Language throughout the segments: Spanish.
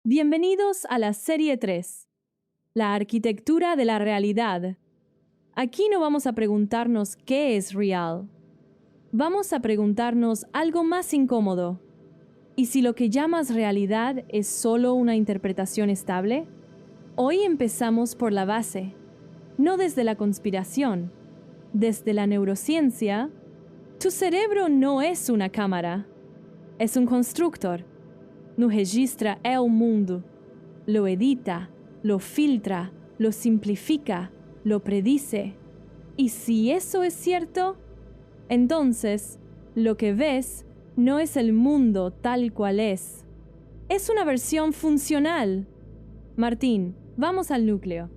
Bienvenidos a la serie 3, la arquitectura de la realidad. Aquí no vamos a preguntarnos qué es real. Vamos a preguntarnos algo más incómodo. ¿Y si lo que llamas realidad es solo una interpretación estable? Hoy empezamos por la base, no desde la conspiración, desde la neurociencia. Tu cerebro no es una cámara, es un constructor. No registra el mundo, lo edita, lo filtra, lo simplifica, lo predice. Y si eso es cierto, entonces lo que ves no es el mundo tal cual es. Es una versión funcional. Martín, vamos al núcleo.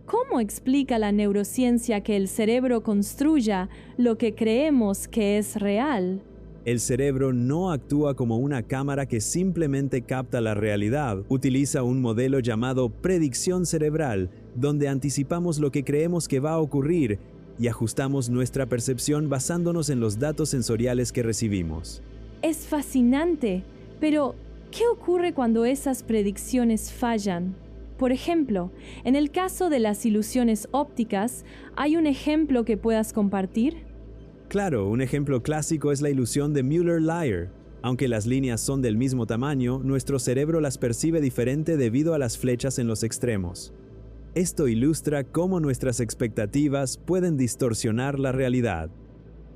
¿Cómo explica la neurociencia que el cerebro construya lo que creemos que es real? El cerebro no actúa como una cámara que simplemente capta la realidad. Utiliza un modelo llamado predicción cerebral, donde anticipamos lo que creemos que va a ocurrir y ajustamos nuestra percepción basándonos en los datos sensoriales que recibimos. Es fascinante, pero ¿qué ocurre cuando esas predicciones fallan? Por ejemplo, en el caso de las ilusiones ópticas, ¿hay un ejemplo que puedas compartir? Claro, un ejemplo clásico es la ilusión de Müller-Lyer. Aunque las líneas son del mismo tamaño, nuestro cerebro las percibe diferente debido a las flechas en los extremos. Esto ilustra cómo nuestras expectativas pueden distorsionar la realidad.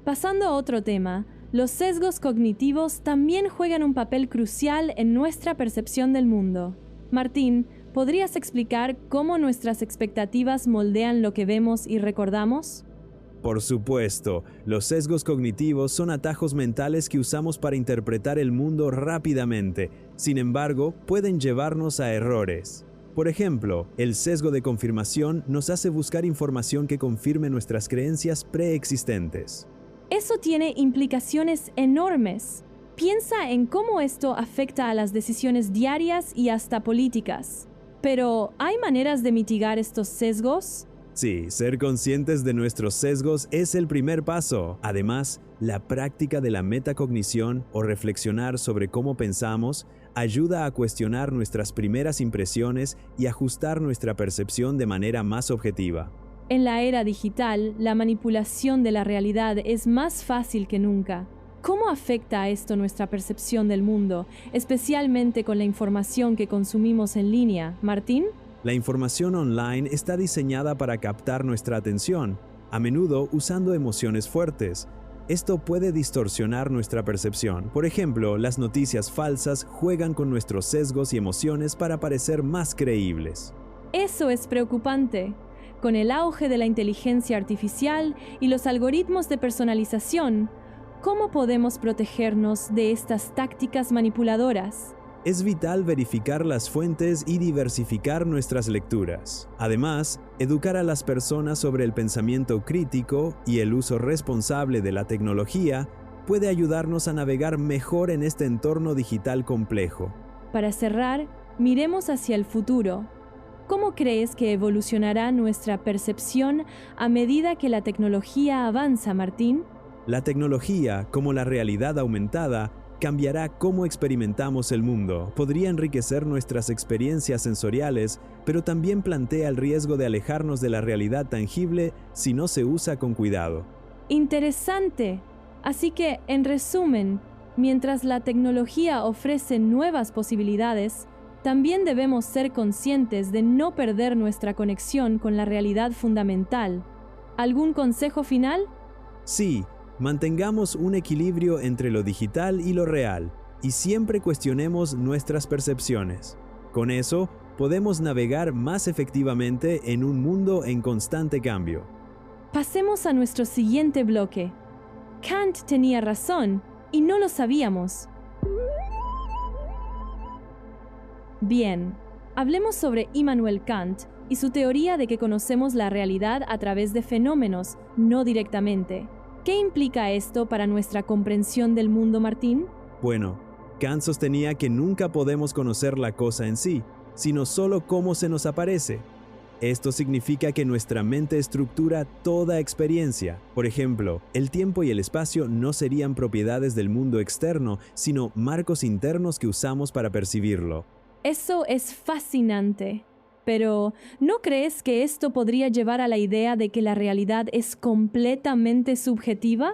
Pasando a otro tema, los sesgos cognitivos también juegan un papel crucial en nuestra percepción del mundo. Martín, ¿podrías explicar cómo nuestras expectativas moldean lo que vemos y recordamos? Por supuesto, los sesgos cognitivos son atajos mentales que usamos para interpretar el mundo rápidamente. Sin embargo, pueden llevarnos a errores. Por ejemplo, el sesgo de confirmación nos hace buscar información que confirme nuestras creencias preexistentes. Eso tiene implicaciones enormes. Piensa en cómo esto afecta a las decisiones diarias y hasta políticas. Pero, ¿hay maneras de mitigar estos sesgos? Sí, ser conscientes de nuestros sesgos es el primer paso. Además, la práctica de la metacognición o reflexionar sobre cómo pensamos ayuda a cuestionar nuestras primeras impresiones y ajustar nuestra percepción de manera más objetiva. En la era digital, la manipulación de la realidad es más fácil que nunca. ¿Cómo afecta esto nuestra percepción del mundo, especialmente con la información que consumimos en línea? Martín. La información online está diseñada para captar nuestra atención, a menudo usando emociones fuertes. Esto puede distorsionar nuestra percepción. Por ejemplo, las noticias falsas juegan con nuestros sesgos y emociones para parecer más creíbles. Eso es preocupante. Con el auge de la inteligencia artificial y los algoritmos de personalización, ¿cómo podemos protegernos de estas tácticas manipuladoras? Es vital verificar las fuentes y diversificar nuestras lecturas. Además, educar a las personas sobre el pensamiento crítico y el uso responsable de la tecnología puede ayudarnos a navegar mejor en este entorno digital complejo. Para cerrar, miremos hacia el futuro. ¿Cómo crees que evolucionará nuestra percepción a medida que la tecnología avanza, Martín? La tecnología, como la realidad aumentada, cambiará cómo experimentamos el mundo, podría enriquecer nuestras experiencias sensoriales, pero también plantea el riesgo de alejarnos de la realidad tangible si no se usa con cuidado. Interesante. Así que, en resumen, mientras la tecnología ofrece nuevas posibilidades, también debemos ser conscientes de no perder nuestra conexión con la realidad fundamental. ¿Algún consejo final? Sí. Mantengamos un equilibrio entre lo digital y lo real, y siempre cuestionemos nuestras percepciones. Con eso, podemos navegar más efectivamente en un mundo en constante cambio. Pasemos a nuestro siguiente bloque. Kant tenía razón, y no lo sabíamos. Bien, hablemos sobre Immanuel Kant y su teoría de que conocemos la realidad a través de fenómenos, no directamente. ¿Qué implica esto para nuestra comprensión del mundo, Martín? Bueno, Kant sostenía que nunca podemos conocer la cosa en sí, sino solo cómo se nos aparece. Esto significa que nuestra mente estructura toda experiencia. Por ejemplo, el tiempo y el espacio no serían propiedades del mundo externo, sino marcos internos que usamos para percibirlo. Eso es fascinante. Pero, ¿no crees que esto podría llevar a la idea de que la realidad es completamente subjetiva?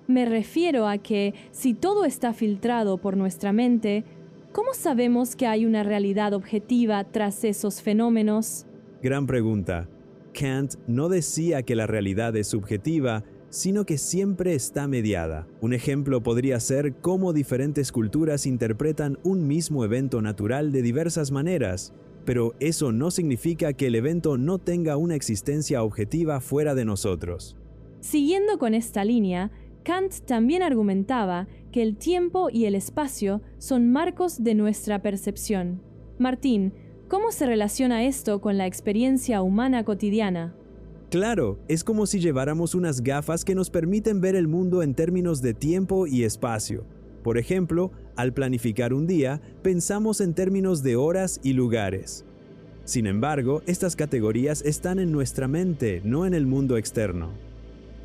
Me refiero a que, si todo está filtrado por nuestra mente, ¿cómo sabemos que hay una realidad objetiva tras esos fenómenos? Gran pregunta. Kant no decía que la realidad es subjetiva, sino que siempre está mediada. Un ejemplo podría ser cómo diferentes culturas interpretan un mismo evento natural de diversas maneras, pero eso no significa que el evento no tenga una existencia objetiva fuera de nosotros. Siguiendo con esta línea, Kant también argumentaba que el tiempo y el espacio son marcos de nuestra percepción. Martín, ¿cómo se relaciona esto con la experiencia humana cotidiana? Claro, es como si lleváramos unas gafas que nos permiten ver el mundo en términos de tiempo y espacio. Por ejemplo, al planificar un día, pensamos en términos de horas y lugares. Sin embargo, estas categorías están en nuestra mente, no en el mundo externo.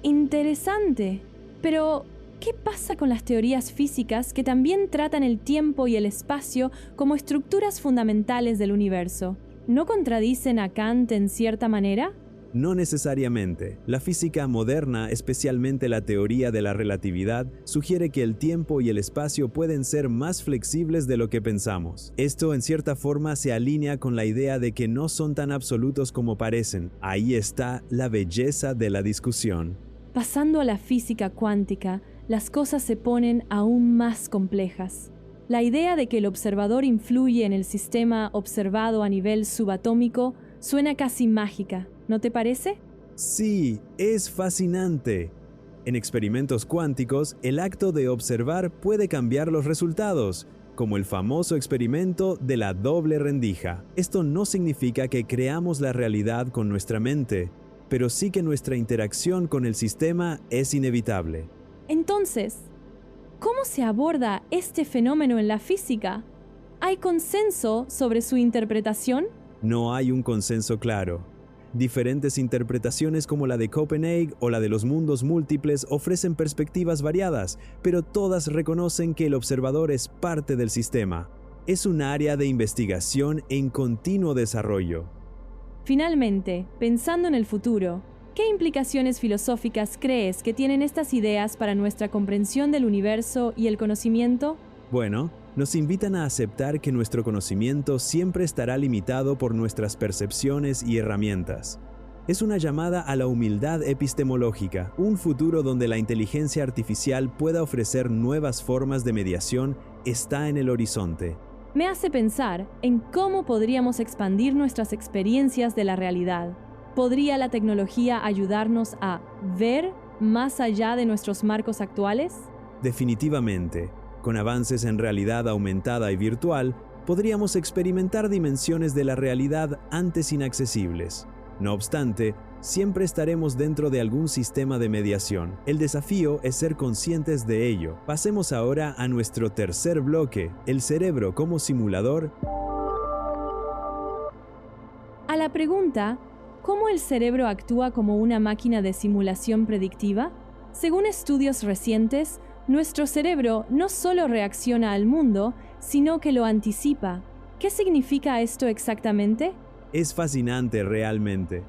Interesante. Pero, ¿qué pasa con las teorías físicas que también tratan el tiempo y el espacio como estructuras fundamentales del universo? ¿No contradicen a Kant en cierta manera? No necesariamente. La física moderna, especialmente la teoría de la relatividad, sugiere que el tiempo y el espacio pueden ser más flexibles de lo que pensamos. Esto en cierta forma se alinea con la idea de que no son tan absolutos como parecen. Ahí está la belleza de la discusión. Pasando a la física cuántica, las cosas se ponen aún más complejas. La idea de que el observador influye en el sistema observado a nivel subatómico suena casi mágica, ¿no te parece? Sí, es fascinante. En experimentos cuánticos, el acto de observar puede cambiar los resultados, como el famoso experimento de la doble rendija. Esto no significa que creamos la realidad con nuestra mente, pero sí que nuestra interacción con el sistema es inevitable. Entonces, ¿cómo se aborda este fenómeno en la física? ¿Hay consenso sobre su interpretación? No hay un consenso claro. Diferentes interpretaciones como la de Copenhague o la de los mundos múltiples ofrecen perspectivas variadas, pero todas reconocen que el observador es parte del sistema. Es un área de investigación en continuo desarrollo. Finalmente, pensando en el futuro, ¿qué implicaciones filosóficas crees que tienen estas ideas para nuestra comprensión del universo y el conocimiento? Bueno, nos invitan a aceptar que nuestro conocimiento siempre estará limitado por nuestras percepciones y herramientas. Es una llamada a la humildad epistemológica, un futuro donde la inteligencia artificial pueda ofrecer nuevas formas de mediación está en el horizonte. Me hace pensar en cómo podríamos expandir nuestras experiencias de la realidad. ¿Podría la tecnología ayudarnos a ver más allá de nuestros marcos actuales? Definitivamente, con avances en realidad aumentada y virtual, podríamos experimentar dimensiones de la realidad antes inaccesibles. No obstante, siempre estaremos dentro de algún sistema de mediación. El desafío es ser conscientes de ello. Pasemos ahora a nuestro tercer bloque, el cerebro como simulador. A la pregunta, ¿cómo el cerebro actúa como una máquina de simulación predictiva? Según estudios recientes, nuestro cerebro no solo reacciona al mundo, sino que lo anticipa. ¿Qué significa esto exactamente? Es fascinante realmente.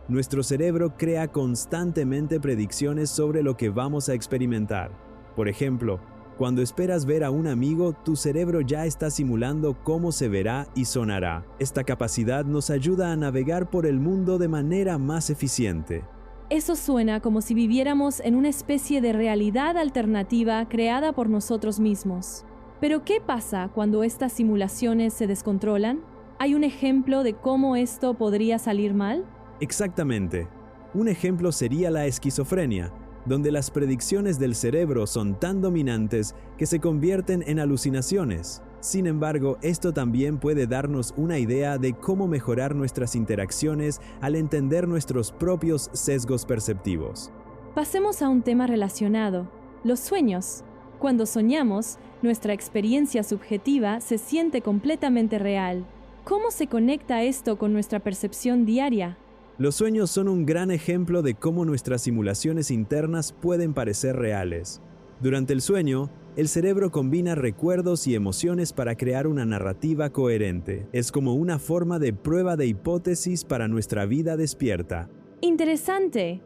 Nuestro cerebro crea constantemente predicciones sobre lo que vamos a experimentar. Por ejemplo, cuando esperas ver a un amigo, tu cerebro ya está simulando cómo se verá y sonará. Esta capacidad nos ayuda a navegar por el mundo de manera más eficiente. Eso suena como si viviéramos en una especie de realidad alternativa creada por nosotros mismos. Pero ¿qué pasa cuando estas simulaciones se descontrolan? ¿Hay un ejemplo de cómo esto podría salir mal? Exactamente. Un ejemplo sería la esquizofrenia, donde las predicciones del cerebro son tan dominantes que se convierten en alucinaciones. Sin embargo, esto también puede darnos una idea de cómo mejorar nuestras interacciones al entender nuestros propios sesgos perceptivos. Pasemos a un tema relacionado: los sueños. Cuando soñamos, nuestra experiencia subjetiva se siente completamente real. ¿Cómo se conecta esto con nuestra percepción diaria? Los sueños son un gran ejemplo de cómo nuestras simulaciones internas pueden parecer reales. Durante el sueño, El cerebro combina recuerdos y emociones para crear una narrativa coherente. Es como una forma de prueba de hipótesis para nuestra vida despierta. Interesante.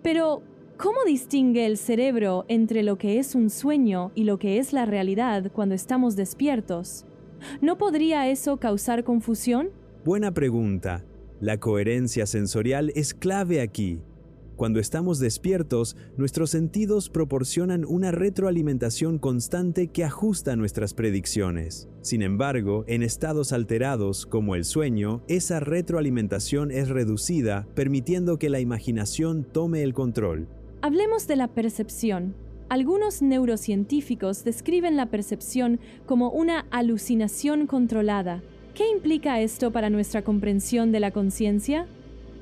Pero, ¿cómo distingue el cerebro entre lo que es un sueño y lo que es la realidad cuando estamos despiertos? ¿No podría eso causar confusión? Buena pregunta. La coherencia sensorial es clave aquí. Cuando estamos despiertos, nuestros sentidos proporcionan una retroalimentación constante que ajusta nuestras predicciones. Sin embargo, en estados alterados, como el sueño, esa retroalimentación es reducida, permitiendo que la imaginación tome el control. Hablemos de la percepción. Algunos neurocientíficos describen la percepción como una alucinación controlada. ¿Qué implica esto para nuestra comprensión de la conciencia?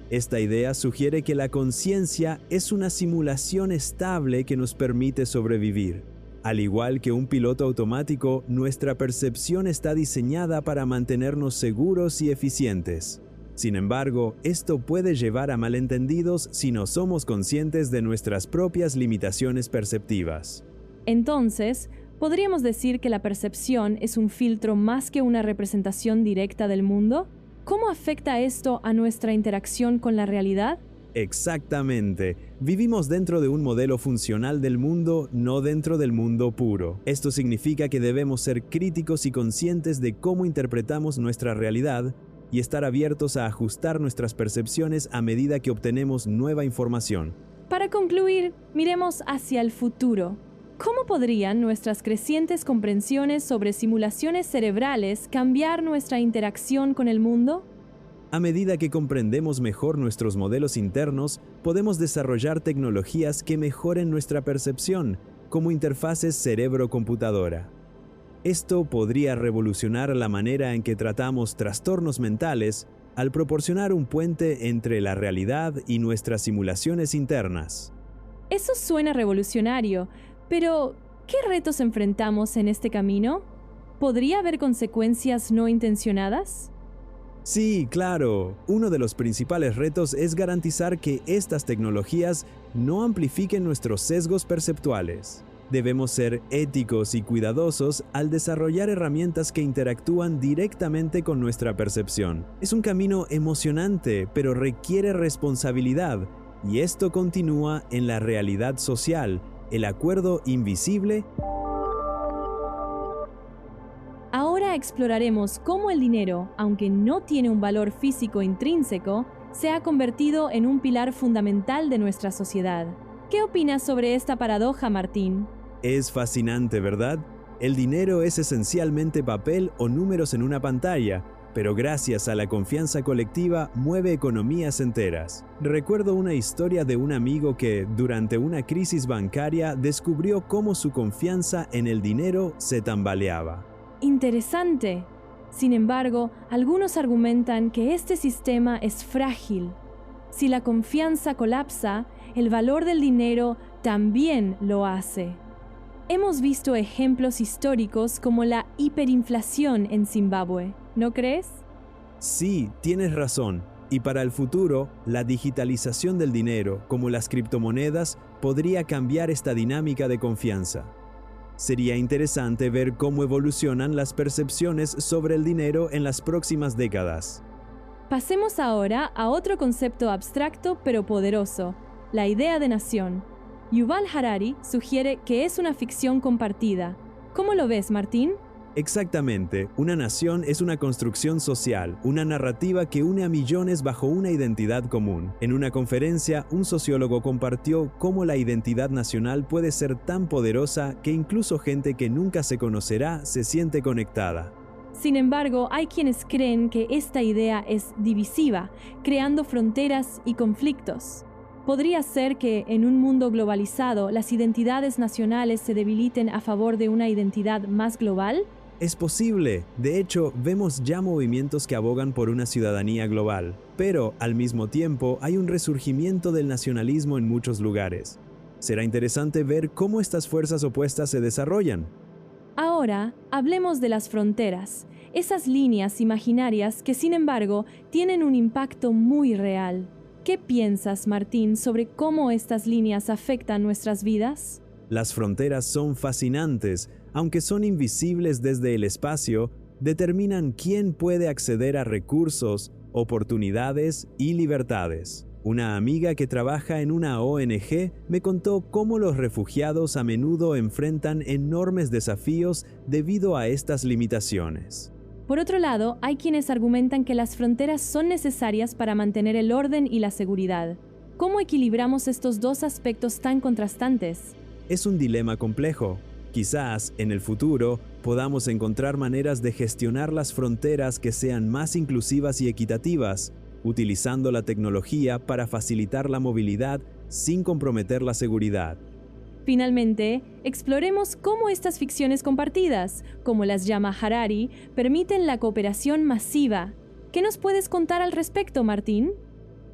Esta idea sugiere que la conciencia es una simulación estable que nos permite sobrevivir. Al igual que un piloto automático, nuestra percepción está diseñada para mantenernos seguros y eficientes. Sin embargo, esto puede llevar a malentendidos si no somos conscientes de nuestras propias limitaciones perceptivas. Entonces, ¿podríamos decir que la percepción es un filtro más que una representación directa del mundo? ¿Cómo afecta esto a nuestra interacción con la realidad? Exactamente. Vivimos dentro de un modelo funcional del mundo, no dentro del mundo puro. Esto significa que debemos ser críticos y conscientes de cómo interpretamos nuestra realidad y estar abiertos a ajustar nuestras percepciones a medida que obtenemos nueva información. Para concluir, miremos hacia el futuro. ¿Cómo podrían nuestras crecientes comprensiones sobre simulaciones cerebrales cambiar nuestra interacción con el mundo? A medida que comprendemos mejor nuestros modelos internos, podemos desarrollar tecnologías que mejoren nuestra percepción, como interfaces cerebro-computadora. Esto podría revolucionar la manera en que tratamos trastornos mentales al proporcionar un puente entre la realidad y nuestras simulaciones internas. Eso suena revolucionario, pero ¿qué retos enfrentamos en este camino? ¿Podría haber consecuencias no intencionadas? Sí, claro. Uno de los principales retos es garantizar que estas tecnologías no amplifiquen nuestros sesgos perceptuales. Debemos ser éticos y cuidadosos al desarrollar herramientas que interactúan directamente con nuestra percepción. Es un camino emocionante, pero requiere responsabilidad, y esto continúa en la realidad social, el acuerdo invisible. Ahora exploraremos cómo el dinero, aunque no tiene un valor físico intrínseco, se ha convertido en un pilar fundamental de nuestra sociedad. ¿Qué opinas sobre esta paradoja, Martín? Es fascinante, ¿verdad? El dinero es esencialmente papel o números en una pantalla, pero gracias a la confianza colectiva mueve economías enteras. Recuerdo una historia de un amigo que, durante una crisis bancaria, descubrió cómo su confianza en el dinero se tambaleaba. Interesante. Sin embargo, algunos argumentan que este sistema es frágil. Si la confianza colapsa, el valor del dinero también lo hace. Hemos visto ejemplos históricos como la hiperinflación en Zimbabue, ¿no crees? Sí, tienes razón. Y para el futuro, la digitalización del dinero, como las criptomonedas, podría cambiar esta dinámica de confianza. Sería interesante ver cómo evolucionan las percepciones sobre el dinero en las próximas décadas. Pasemos ahora a otro concepto abstracto pero poderoso, la idea de nación. Yuval Harari sugiere que es una ficción compartida. ¿Cómo lo ves, Martín? Exactamente, una nación es una construcción social, una narrativa que une a millones bajo una identidad común. En una conferencia, un sociólogo compartió cómo la identidad nacional puede ser tan poderosa que incluso gente que nunca se conocerá se siente conectada. Sin embargo, hay quienes creen que esta idea es divisiva, creando fronteras y conflictos. ¿Podría ser que, en un mundo globalizado, las identidades nacionales se debiliten a favor de una identidad más global? Es posible. De hecho, vemos ya movimientos que abogan por una ciudadanía global. Pero, al mismo tiempo, hay un resurgimiento del nacionalismo en muchos lugares. Será interesante ver cómo estas fuerzas opuestas se desarrollan. Ahora, hablemos de las fronteras, esas líneas imaginarias que, sin embargo, tienen un impacto muy real. ¿Qué piensas, Martín, sobre cómo estas líneas afectan nuestras vidas? Las fronteras son fascinantes, aunque son invisibles desde el espacio, determinan quién puede acceder a recursos, oportunidades y libertades. Una amiga que trabaja en una ONG me contó cómo los refugiados a menudo enfrentan enormes desafíos debido a estas limitaciones. Por otro lado, hay quienes argumentan que las fronteras son necesarias para mantener el orden y la seguridad. ¿Cómo equilibramos estos dos aspectos tan contrastantes? Es un dilema complejo. Quizás, en el futuro, podamos encontrar maneras de gestionar las fronteras que sean más inclusivas y equitativas, utilizando la tecnología para facilitar la movilidad sin comprometer la seguridad. Finalmente, exploremos cómo estas ficciones compartidas, como las llama Harari, permiten la cooperación masiva. ¿Qué nos puedes contar al respecto, Martín?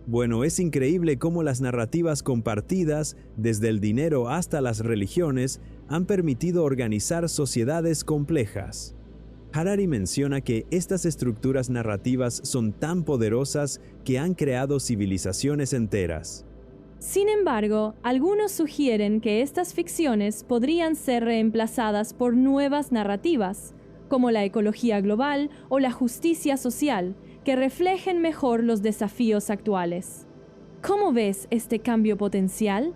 Bueno, es increíble cómo las narrativas compartidas, desde el dinero hasta las religiones, han permitido organizar sociedades complejas. Harari menciona que estas estructuras narrativas son tan poderosas que han creado civilizaciones enteras. Sin embargo, algunos sugieren que estas ficciones podrían ser reemplazadas por nuevas narrativas, como la ecología global o la justicia social, que reflejen mejor los desafíos actuales. ¿Cómo ves este cambio potencial?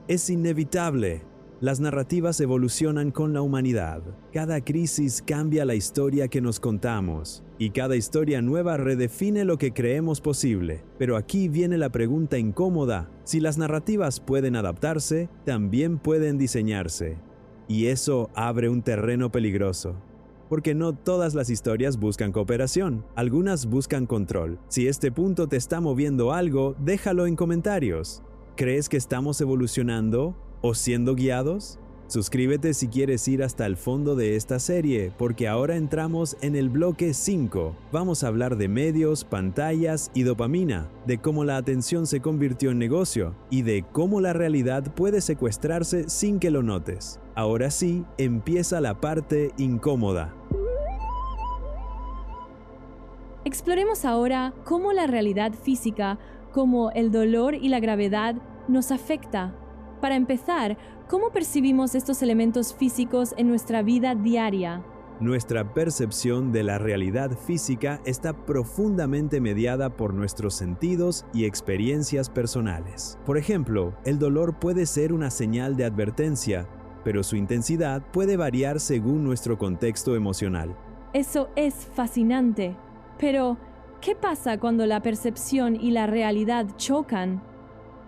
Es inevitable. Las narrativas evolucionan con la humanidad. Cada crisis cambia la historia que nos contamos, y cada historia nueva redefine lo que creemos posible. Pero aquí viene la pregunta incómoda. Si las narrativas pueden adaptarse, también pueden diseñarse. Y eso abre un terreno peligroso. Porque no todas las historias buscan cooperación, algunas buscan control. Si este punto te está moviendo algo, déjalo en comentarios. ¿Crees que estamos evolucionando o siendo guiados? Suscríbete si quieres ir hasta el fondo de esta serie, porque ahora entramos en el bloque 5. Vamos a hablar de medios, pantallas y dopamina, de cómo la atención se convirtió en negocio y de cómo la realidad puede secuestrarse sin que lo notes. Ahora sí, empieza la parte incómoda. Exploremos ahora cómo la realidad física, como el dolor y la gravedad, nos afecta. Para empezar, ¿cómo percibimos estos elementos físicos en nuestra vida diaria? Nuestra percepción de la realidad física está profundamente mediada por nuestros sentidos y experiencias personales. Por ejemplo, el dolor puede ser una señal de advertencia, pero su intensidad puede variar según nuestro contexto emocional. Eso es fascinante. Pero, ¿qué pasa cuando la percepción y la realidad chocan?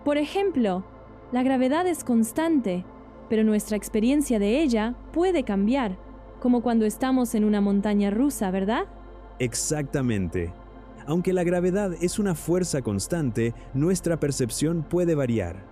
Por ejemplo, la gravedad es constante, pero nuestra experiencia de ella puede cambiar, como cuando estamos en una montaña rusa, ¿verdad? Exactamente. Aunque la gravedad es una fuerza constante, nuestra percepción puede variar.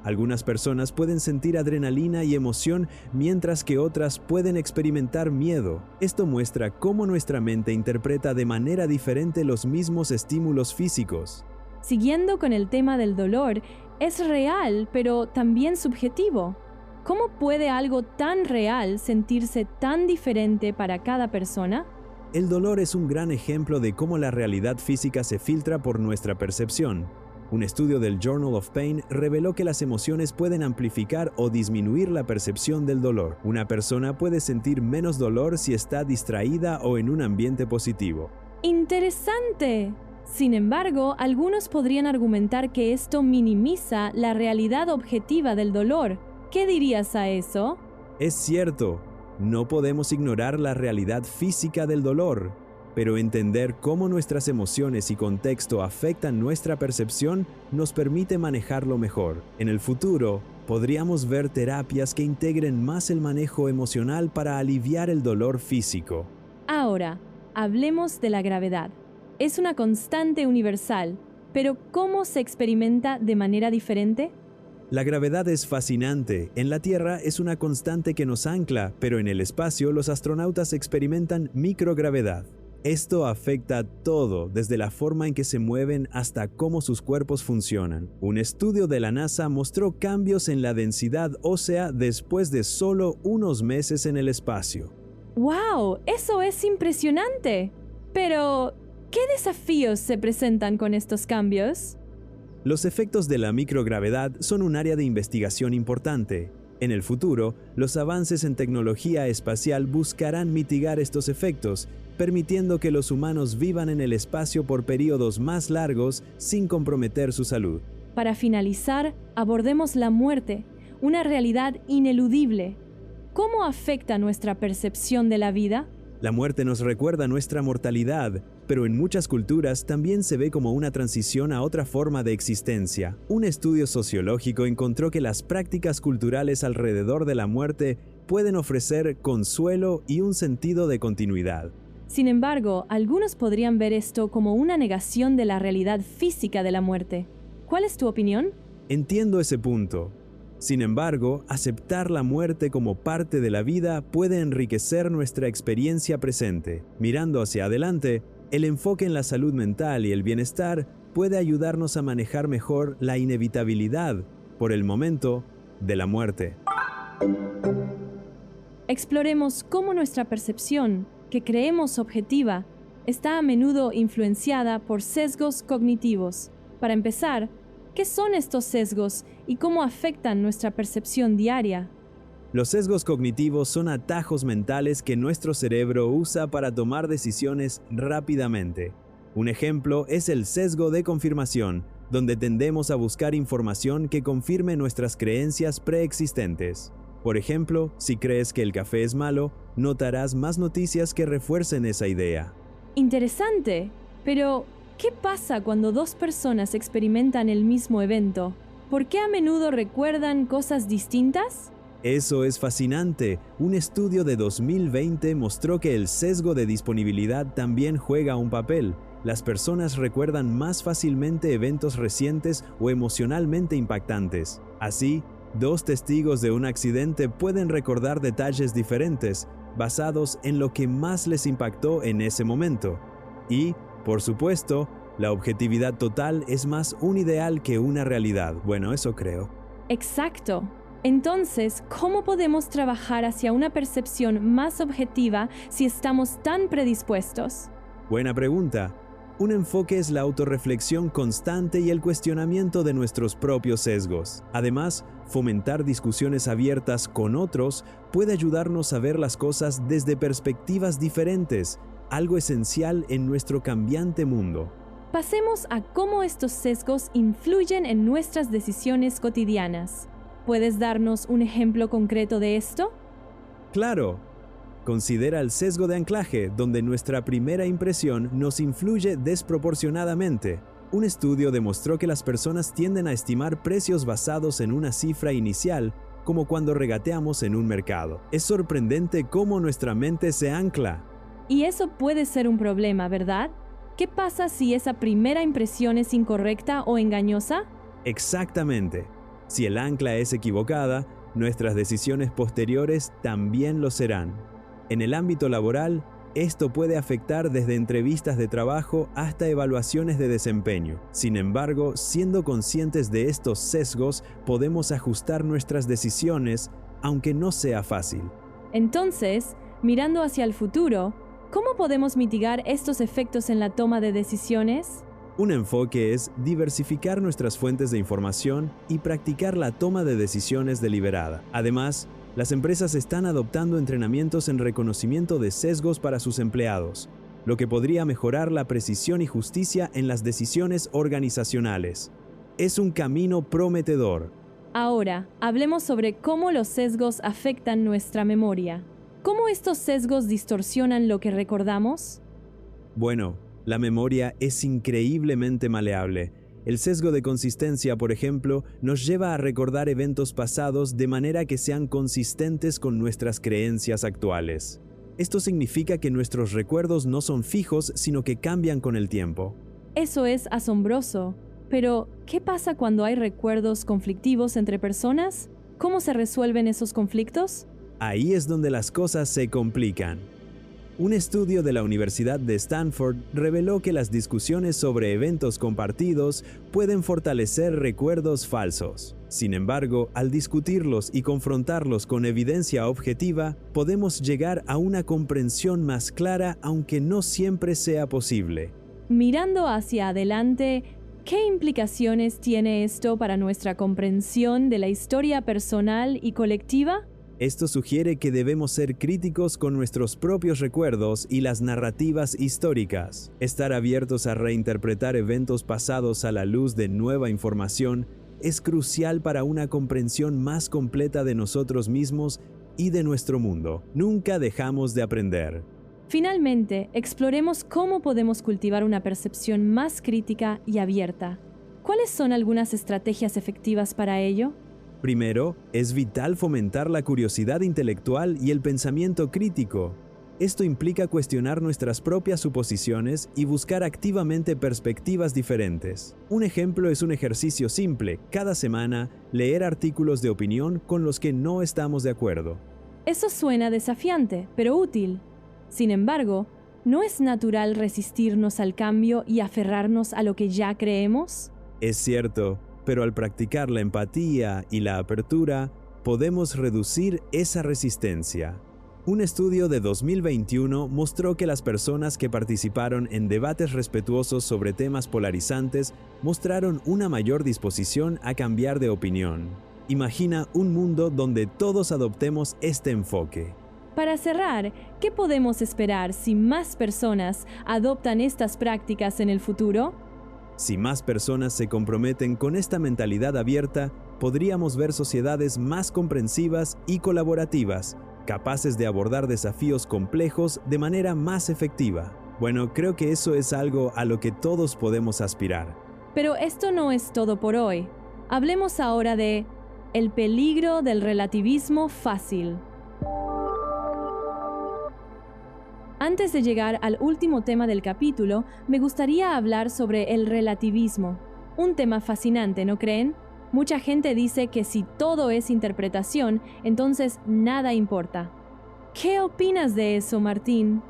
Algunas personas pueden sentir adrenalina y emoción, mientras que otras pueden experimentar miedo. Esto muestra cómo nuestra mente interpreta de manera diferente los mismos estímulos físicos. Siguiendo con el tema del dolor, es real, pero también subjetivo. ¿Cómo puede algo tan real sentirse tan diferente para cada persona? El dolor es un gran ejemplo de cómo la realidad física se filtra por nuestra percepción. Un estudio del Journal of Pain reveló que las emociones pueden amplificar o disminuir la percepción del dolor. Una persona puede sentir menos dolor si está distraída o en un ambiente positivo. ¡Interesante! Sin embargo, algunos podrían argumentar que esto minimiza la realidad objetiva del dolor. ¿Qué dirías a eso? Es cierto, no podemos ignorar la realidad física del dolor, pero entender cómo nuestras emociones y contexto afectan nuestra percepción nos permite manejarlo mejor. En el futuro, podríamos ver terapias que integren más el manejo emocional para aliviar el dolor físico. Ahora, hablemos de la gravedad. Es una constante universal, pero ¿cómo se experimenta de manera diferente? La gravedad es fascinante. En la Tierra es una constante que nos ancla, pero en el espacio los astronautas experimentan microgravedad. Esto afecta todo, desde la forma en que se mueven hasta cómo sus cuerpos funcionan. Un estudio de la NASA mostró cambios en la densidad ósea después de solo unos meses en el espacio. ¡Wow! ¡Eso es impresionante! Pero, ¿qué desafíos se presentan con estos cambios? Los efectos de la microgravedad son un área de investigación importante. En el futuro, los avances en tecnología espacial buscarán mitigar estos efectos, permitiendo que los humanos vivan en el espacio por periodos más largos sin comprometer su salud. Para finalizar, abordemos la muerte, una realidad ineludible. ¿Cómo afecta nuestra percepción de la vida? La muerte nos recuerda nuestra mortalidad, pero en muchas culturas también se ve como una transición a otra forma de existencia. Un estudio sociológico encontró que las prácticas culturales alrededor de la muerte pueden ofrecer consuelo y un sentido de continuidad. Sin embargo, algunos podrían ver esto como una negación de la realidad física de la muerte. ¿Cuál es tu opinión? Entiendo ese punto. Sin embargo, aceptar la muerte como parte de la vida puede enriquecer nuestra experiencia presente. Mirando hacia adelante, el enfoque en la salud mental y el bienestar puede ayudarnos a manejar mejor la inevitabilidad, por el momento, de la muerte. Exploremos cómo nuestra percepción, que creemos objetiva, está a menudo influenciada por sesgos cognitivos. Para empezar, ¿qué son estos sesgos y cómo afectan nuestra percepción diaria? Los sesgos cognitivos son atajos mentales que nuestro cerebro usa para tomar decisiones rápidamente. Un ejemplo es el sesgo de confirmación, donde tendemos a buscar información que confirme nuestras creencias preexistentes. Por ejemplo, si crees que el café es malo, notarás más noticias que refuercen esa idea. Interesante, pero ¿qué pasa cuando dos personas experimentan el mismo evento? ¿Por qué a menudo recuerdan cosas distintas? Eso es fascinante. Un estudio de 2020 mostró que el sesgo de disponibilidad también juega un papel. Las personas recuerdan más fácilmente eventos recientes o emocionalmente impactantes. Así, dos testigos de un accidente pueden recordar detalles diferentes, basados en lo que más les impactó en ese momento. Y, por supuesto, la objetividad total es más un ideal que una realidad. Bueno, eso creo. Exacto. Entonces, ¿cómo podemos trabajar hacia una percepción más objetiva si estamos tan predispuestos? Buena pregunta. Un enfoque es la autorreflexión constante y el cuestionamiento de nuestros propios sesgos. Además, fomentar discusiones abiertas con otros puede ayudarnos a ver las cosas desde perspectivas diferentes, algo esencial en nuestro cambiante mundo. Pasemos a cómo estos sesgos influyen en nuestras decisiones cotidianas. ¿Puedes darnos un ejemplo concreto de esto? Claro. Considera el sesgo de anclaje, donde nuestra primera impresión nos influye desproporcionadamente. Un estudio demostró que las personas tienden a estimar precios basados en una cifra inicial, como cuando regateamos en un mercado. Es sorprendente cómo nuestra mente se ancla. Y eso puede ser un problema, ¿verdad? ¿Qué pasa si esa primera impresión es incorrecta o engañosa? Exactamente. Si el ancla es equivocada, nuestras decisiones posteriores también lo serán. En el ámbito laboral, esto puede afectar desde entrevistas de trabajo hasta evaluaciones de desempeño. Sin embargo, siendo conscientes de estos sesgos, podemos ajustar nuestras decisiones, aunque no sea fácil. Entonces, mirando hacia el futuro, ¿cómo podemos mitigar estos efectos en la toma de decisiones? Un enfoque es diversificar nuestras fuentes de información y practicar la toma de decisiones deliberada. Además, las empresas están adoptando entrenamientos en reconocimiento de sesgos para sus empleados, lo que podría mejorar la precisión y justicia en las decisiones organizacionales. Es un camino prometedor. Ahora, hablemos sobre cómo los sesgos afectan nuestra memoria. ¿Cómo estos sesgos distorsionan lo que recordamos? Bueno, la memoria es increíblemente maleable. El sesgo de consistencia, por ejemplo, nos lleva a recordar eventos pasados de manera que sean consistentes con nuestras creencias actuales. Esto significa que nuestros recuerdos no son fijos, sino que cambian con el tiempo. Eso es asombroso. Pero, ¿qué pasa cuando hay recuerdos conflictivos entre personas? ¿Cómo se resuelven esos conflictos? Ahí es donde las cosas se complican. Un estudio de la Universidad de Stanford reveló que las discusiones sobre eventos compartidos pueden fortalecer recuerdos falsos. Sin embargo, al discutirlos y confrontarlos con evidencia objetiva, podemos llegar a una comprensión más clara, aunque no siempre sea posible. Mirando hacia adelante, ¿Qué implicaciones tiene esto para nuestra comprensión de la historia personal y colectiva? Esto sugiere que debemos ser críticos con nuestros propios recuerdos y las narrativas históricas. Estar abiertos a reinterpretar eventos pasados a la luz de nueva información es crucial para una comprensión más completa de nosotros mismos y de nuestro mundo. Nunca dejamos de aprender. Finalmente, exploremos cómo podemos cultivar una percepción más crítica y abierta. ¿Cuáles son algunas estrategias efectivas para ello? Primero, es vital fomentar la curiosidad intelectual y el pensamiento crítico. Esto implica cuestionar nuestras propias suposiciones y buscar activamente perspectivas diferentes. Un ejemplo es un ejercicio simple: cada semana, leer artículos de opinión con los que no estamos de acuerdo. Eso suena desafiante, pero útil. Sin embargo, ¿no es natural resistirnos al cambio y aferrarnos a lo que ya creemos? Es cierto, pero al practicar la empatía y la apertura, podemos reducir esa resistencia. Un estudio de 2021 mostró que las personas que participaron en debates respetuosos sobre temas polarizantes mostraron una mayor disposición a cambiar de opinión. Imagina un mundo donde todos adoptemos este enfoque. Para cerrar, ¿qué podemos esperar si más personas adoptan estas prácticas en el futuro? Si más personas se comprometen con esta mentalidad abierta, podríamos ver sociedades más comprensivas y colaborativas, capaces de abordar desafíos complejos de manera más efectiva. Bueno, creo que eso es algo a lo que todos podemos aspirar. Pero esto no es todo por hoy. Hablemos ahora de el peligro del relativismo fácil. Antes de llegar al último tema del capítulo, me gustaría hablar sobre el relativismo. Un tema fascinante, ¿no creen? Mucha gente dice que si todo es interpretación, entonces nada importa. ¿Qué opinas de eso, Martín?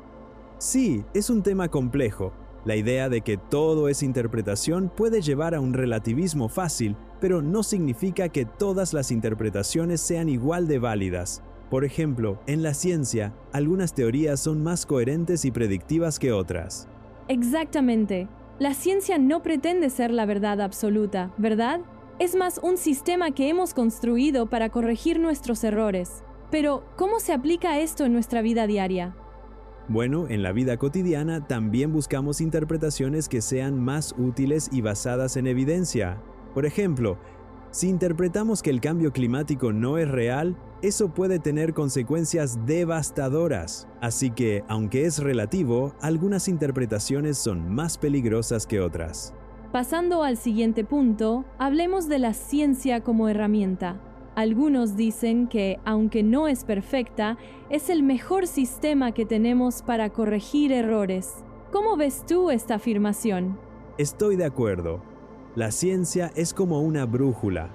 Sí, es un tema complejo. La idea de que todo es interpretación puede llevar a un relativismo fácil, pero no significa que todas las interpretaciones sean igual de válidas. Por ejemplo, en la ciencia, algunas teorías son más coherentes y predictivas que otras. Exactamente. La ciencia no pretende ser la verdad absoluta, ¿verdad? Es más un sistema que hemos construido para corregir nuestros errores. Pero, ¿cómo se aplica esto en nuestra vida diaria? Bueno, en la vida cotidiana también buscamos interpretaciones que sean más útiles y basadas en evidencia. Por ejemplo, si interpretamos que el cambio climático no es real, eso puede tener consecuencias devastadoras. Así que, aunque es relativo, algunas interpretaciones son más peligrosas que otras. Pasando al siguiente punto, hablemos de la ciencia como herramienta. Algunos dicen que, aunque no es perfecta, es el mejor sistema que tenemos para corregir errores. ¿Cómo ves tú esta afirmación? Estoy de acuerdo. La ciencia es como una brújula.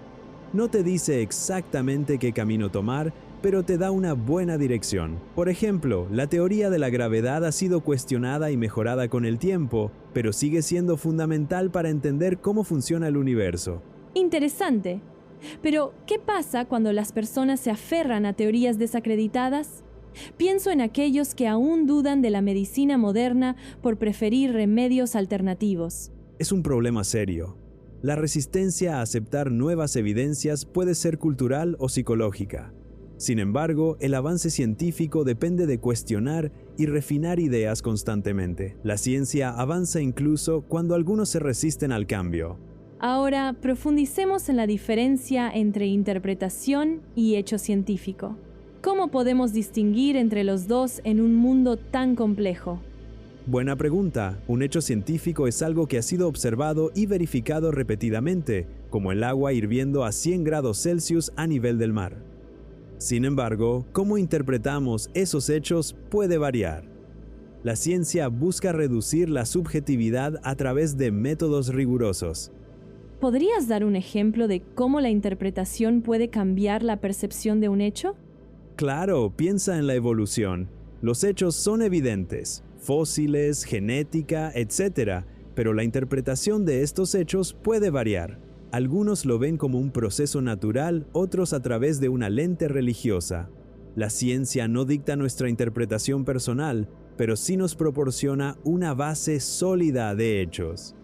No te dice exactamente qué camino tomar, pero te da una buena dirección. Por ejemplo, la teoría de la gravedad ha sido cuestionada y mejorada con el tiempo, pero sigue siendo fundamental para entender cómo funciona el universo. Interesante. Pero, ¿qué pasa cuando las personas se aferran a teorías desacreditadas? Pienso en aquellos que aún dudan de la medicina moderna por preferir remedios alternativos. Es un problema serio. La resistencia a aceptar nuevas evidencias puede ser cultural o psicológica. Sin embargo, el avance científico depende de cuestionar y refinar ideas constantemente. La ciencia avanza incluso cuando algunos se resisten al cambio. Ahora, profundicemos en la diferencia entre interpretación y hecho científico. ¿Cómo podemos distinguir entre los dos en un mundo tan complejo? Buena pregunta. Un hecho científico es algo que ha sido observado y verificado repetidamente, como el agua hirviendo a 100 grados Celsius a nivel del mar. Sin embargo, cómo interpretamos esos hechos puede variar. La ciencia busca reducir la subjetividad a través de métodos rigurosos. ¿Podrías dar un ejemplo de cómo la interpretación puede cambiar la percepción de un hecho? Claro, piensa en la evolución. Los hechos son evidentes, fósiles, genética, etc., pero la interpretación de estos hechos puede variar. Algunos lo ven como un proceso natural, otros a través de una lente religiosa. La ciencia no dicta nuestra interpretación personal, pero sí nos proporciona una base sólida de hechos.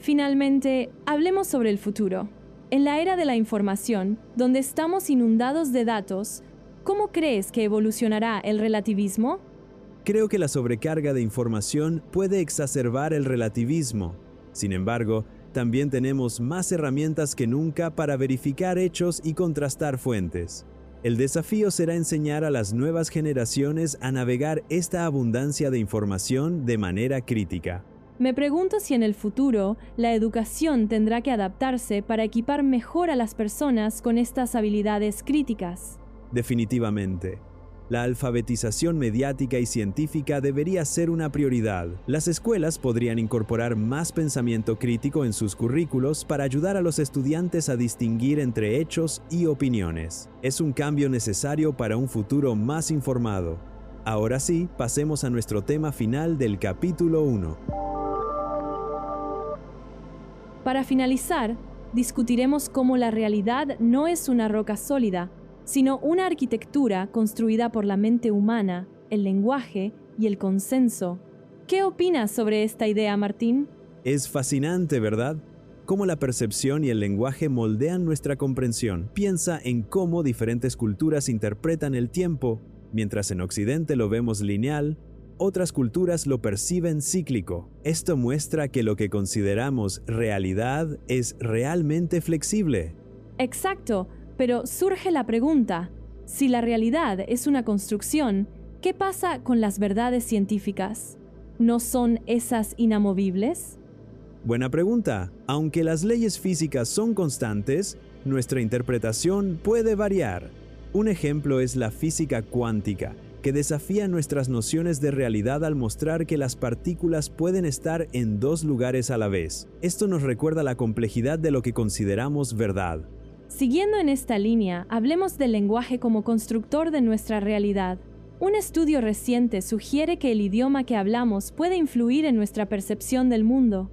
Finalmente, hablemos sobre el futuro. En la era de la información, donde estamos inundados de datos, ¿cómo crees que evolucionará el relativismo? Creo que la sobrecarga de información puede exacerbar el relativismo. Sin embargo, también tenemos más herramientas que nunca para verificar hechos y contrastar fuentes. El desafío será enseñar a las nuevas generaciones a navegar esta abundancia de información de manera crítica. Me pregunto si en el futuro la educación tendrá que adaptarse para equipar mejor a las personas con estas habilidades críticas. Definitivamente. La alfabetización mediática y científica debería ser una prioridad. Las escuelas podrían incorporar más pensamiento crítico en sus currículos para ayudar a los estudiantes a distinguir entre hechos y opiniones. Es un cambio necesario para un futuro más informado. Ahora sí, pasemos a nuestro tema final del capítulo 1. Para finalizar, discutiremos cómo la realidad no es una roca sólida, sino una arquitectura construida por la mente humana, el lenguaje y el consenso. ¿Qué opinas sobre esta idea, Martín? Es fascinante, ¿verdad? Cómo la percepción y el lenguaje moldean nuestra comprensión. Piensa en cómo diferentes culturas interpretan el tiempo. Mientras en Occidente lo vemos lineal, otras culturas lo perciben cíclico. Esto muestra que lo que consideramos realidad es realmente flexible. Exacto. Pero surge la pregunta, si la realidad es una construcción, ¿qué pasa con las verdades científicas? ¿No son esas inamovibles? Buena pregunta. Aunque las leyes físicas son constantes, nuestra interpretación puede variar. Un ejemplo es la física cuántica, que desafía nuestras nociones de realidad al mostrar que las partículas pueden estar en dos lugares a la vez. Esto nos recuerda la complejidad de lo que consideramos verdad. Siguiendo en esta línea, hablemos del lenguaje como constructor de nuestra realidad. Un estudio reciente sugiere que el idioma que hablamos puede influir en nuestra percepción del mundo.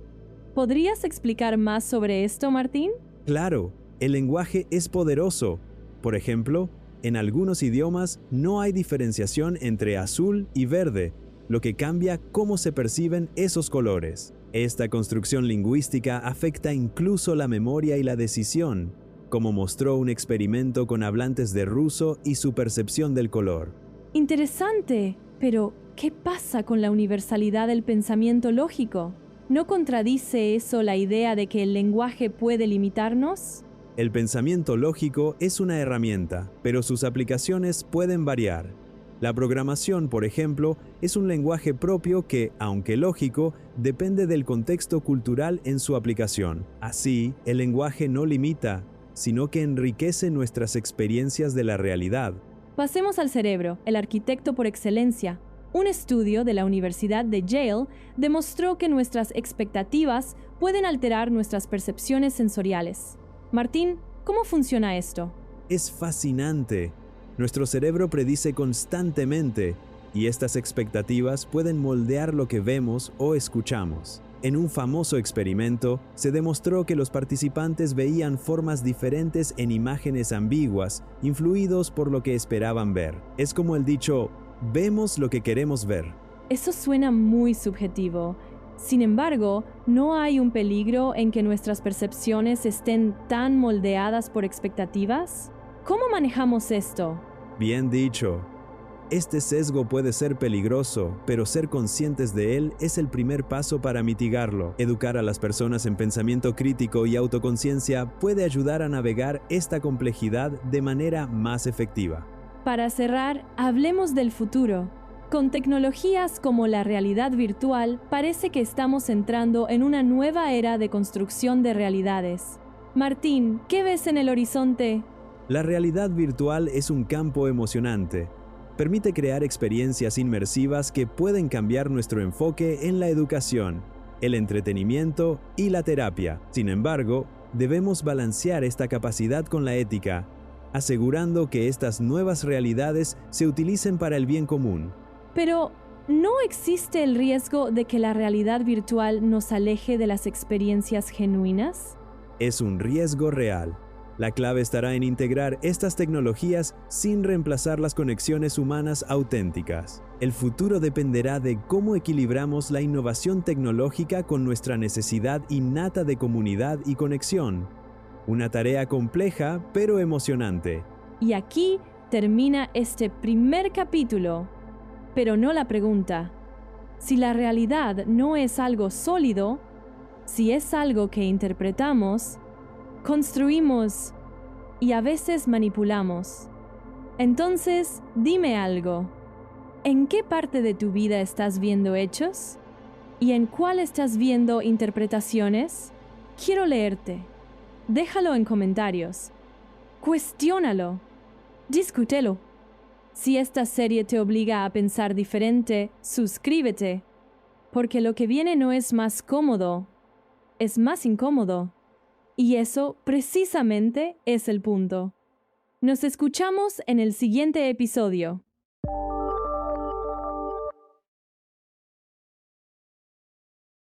¿Podrías explicar más sobre esto, Martín? Claro, el lenguaje es poderoso. Por ejemplo, en algunos idiomas no hay diferenciación entre azul y verde, lo que cambia cómo se perciben esos colores. Esta construcción lingüística afecta incluso la memoria y la decisión, como mostró un experimento con hablantes de ruso y su percepción del color. Interesante, pero ¿qué pasa con la universalidad del pensamiento lógico? ¿No contradice eso la idea de que el lenguaje puede limitarnos? El pensamiento lógico es una herramienta, pero sus aplicaciones pueden variar. La programación, por ejemplo, es un lenguaje propio que, aunque lógico, depende del contexto cultural en su aplicación. Así, el lenguaje no limita, sino que enriquece nuestras experiencias de la realidad. Pasemos al cerebro, el arquitecto por excelencia. Un estudio de la Universidad de Yale demostró que nuestras expectativas pueden alterar nuestras percepciones sensoriales. Martín, ¿cómo funciona esto? Es fascinante. Nuestro cerebro predice constantemente, y estas expectativas pueden moldear lo que vemos o escuchamos. En un famoso experimento, se demostró que los participantes veían formas diferentes en imágenes ambiguas, influidos por lo que esperaban ver. Es como el dicho, vemos lo que queremos ver. Eso suena muy subjetivo. Sin embargo, ¿no hay un peligro en que nuestras percepciones estén tan moldeadas por expectativas? ¿Cómo manejamos esto? Bien dicho. Este sesgo puede ser peligroso, pero ser conscientes de él es el primer paso para mitigarlo. Educar a las personas en pensamiento crítico y autoconciencia puede ayudar a navegar esta complejidad de manera más efectiva. Para cerrar, hablemos del futuro. Con tecnologías como la realidad virtual, parece que estamos entrando en una nueva era de construcción de realidades. Martín, ¿qué ves en el horizonte? La realidad virtual es un campo emocionante. Permite crear experiencias inmersivas que pueden cambiar nuestro enfoque en la educación, el entretenimiento y la terapia. Sin embargo, debemos balancear esta capacidad con la ética, asegurando que estas nuevas realidades se utilicen para el bien común. Pero, ¿no existe el riesgo de que la realidad virtual nos aleje de las experiencias genuinas? Es un riesgo real. La clave estará en integrar estas tecnologías sin reemplazar las conexiones humanas auténticas. El futuro dependerá de cómo equilibramos la innovación tecnológica con nuestra necesidad innata de comunidad y conexión. Una tarea compleja, pero emocionante. Y aquí termina este primer capítulo, pero no la pregunta. Si la realidad no es algo sólido, si es algo que interpretamos, construimos y a veces manipulamos. Entonces, dime algo. ¿En qué parte de tu vida estás viendo hechos? ¿Y en cuál estás viendo interpretaciones? Quiero leerte. Déjalo en comentarios. Cuestiónalo. Discútelo. Si esta serie te obliga a pensar diferente, suscríbete, porque lo que viene no es más cómodo, es más incómodo. Y eso precisamente es el punto. Nos escuchamos en el siguiente episodio.